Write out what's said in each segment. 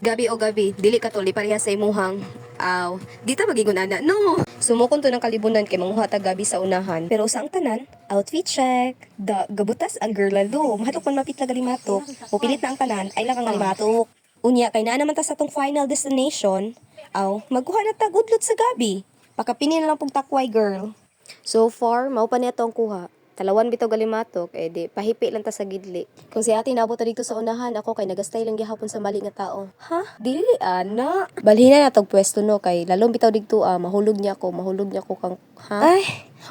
Gabi o gabi, dili ka tuli pareha sa imuhang. Aw, di ta magigon ana. No. Sumukon to ng kalibunan kay manguha ta gabi sa unahan. Pero sa ang tanan, outfit check. Gabutas ang girl lalo. Mahatok man mapit na galimatok. Mupilit na ang tanan, ay lang ang galimatok. Unya kay naa naman ta sa tong final destination. Aw, magkuha na ta gudlot sa gabi. Pakapini na lang pug takway girl. So far, mao pa niya tong kuha. Talawan bitaw galimatok, di pahipi lang ta sa gidli. Kung si ate naabot ta dito sa unahan, ako kay nagastay lang gihapon sa mali nga tao. Ha? Dili ana. Balhina na tog pwesto no kay lalong bitaw dito mahulog niya ko kang ha? Ay,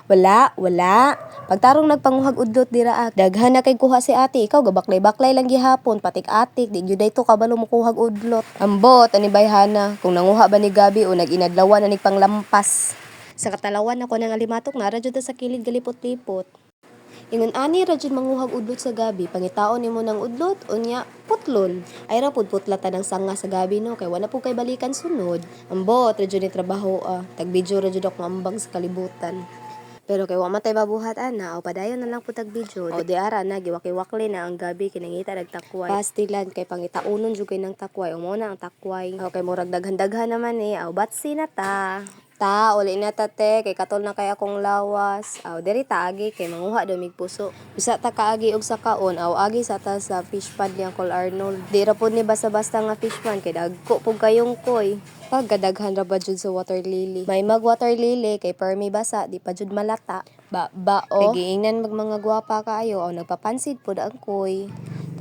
wala. Pagtarong nagpanguhag udlot dira daghan na kay kuha si ate, ikaw gabaklay-baklay lang gihapon, patik-atik, di gyud dayto kabalo mo kuhag udlot. Ambot ani bayhana, kung nanguha ba ni Gabi o naginadlawan na ni panglampas. Sa katalawan ako ng alimatok na radyo sa kilid galipot-lipot. Ingon ani ra jud manguhag udlot sa gabi, pangitaon nimo ng udlot unya putlon. Ay ra pud putlata ng sanga sa gabi no kay wala pud kay balikan sunod. Ambot ra jud ni trabaho tag video ra jud ako ambang sa kalibutan. Pero kay wa man tay babuhat ana o padayon na lang pud tag video. O di ara na giwaki-wakli na ang gabi kinangita nagtakway. Pastilan kay pangitaonon jud kay ng takway, umo na ang takway. O kay murag daghan-daghan naman aw batsi na ta. Uli na tate, kay katol na kay akong lawas. Diri ta agi, kay manguha daw mig puso. Bisa ta kaagi og sa kaon, agi sa ta sa fish pond ni Uncle Arnold. Di ra pud ni basta-basta nga fish pond, kay dagko pug kayong koy. Paggadaghan ra ba jud sa water lily. May mag water lily, kay permi basa, di pa jud malata. Kay giingnan mga gwapa kaayo, nagpapansid pud ang koy.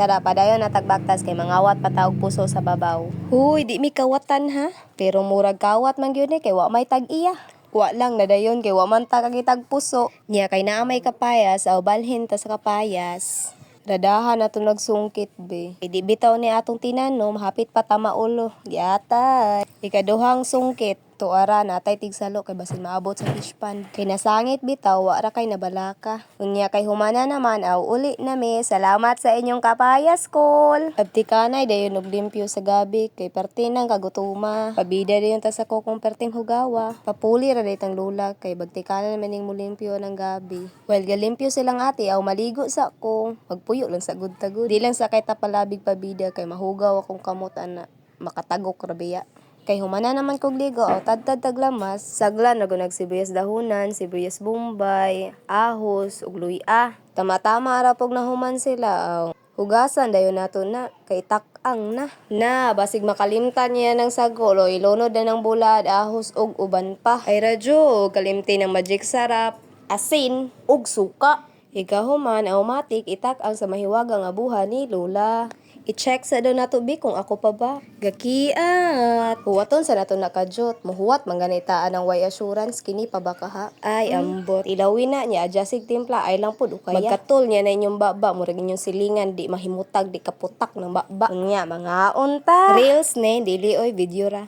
Tara, padayon na tagbaktas kay mangawat pataog puso sa babaw. Huy, di mi kawatan ha? Pero murag kawat man gyud kay wa may tag-iya. Wa lang na dayon kay wa man ta kagitag puso. Nya kay naa may kapayas aw balhin ta sa kapayas. Dadahan na to nagsungkit be. Di bitaw ni atong tinanom, hapit pa ta maulo. Yata. Ikaduhang sungkit. Tuara natay tigsalo kay basin maabot sa fish pond. Kay nasangit bitaw, wa ra kay nabalaka. Unya kay humana naman, uli na mi. Salamat sa inyong kapayas, Kol. Abti kanay dayon og limpyo sa gabi kay perti nang kagutuma. Pabida dayon ta sa kokong perting hugawa. Papuli ra daytang lula kay bagtikanan man ning mulimpyo ng gabi. Well, galimpyo silang ate maligo sa ko. Magpuyo lang sa gud-tagud. Di lang sa kay tapalabig pabida kay mahugaw akong kamot ana makatagok ra biya. Kay humana naman kog ligo tad-tad taglamas, saglan na gunag sibuyas dahunan, sibuyas bombay, ahos, ug luya. Tama-tama ra pog nahuman sila. Hugasan dayon nato na kay tak-ang na. Basig makalimtan niya ng sagol o ilunod na ng bulad, ahos ug uban pa. Ay radyo, kalimti ng magic sarap, asin ug suka. Ikahuman automatic itak-ang sa mahiwagang abuha ni Lola. I-check sa daw nato bi kung ako pa ba. Gakiat. Huwaton sa nato nakajot. Muhuwat mangganitaan ng way assurance kini pa ba ka ha? Ay ambot. Ilawin na niya adjusting timpla ay lang pud ukaya. Magkatol niya na inyong baba murag inyong silingan di mahimutag di kaputak ng baba. Unya mga unta. Reels ne dili oy video ra.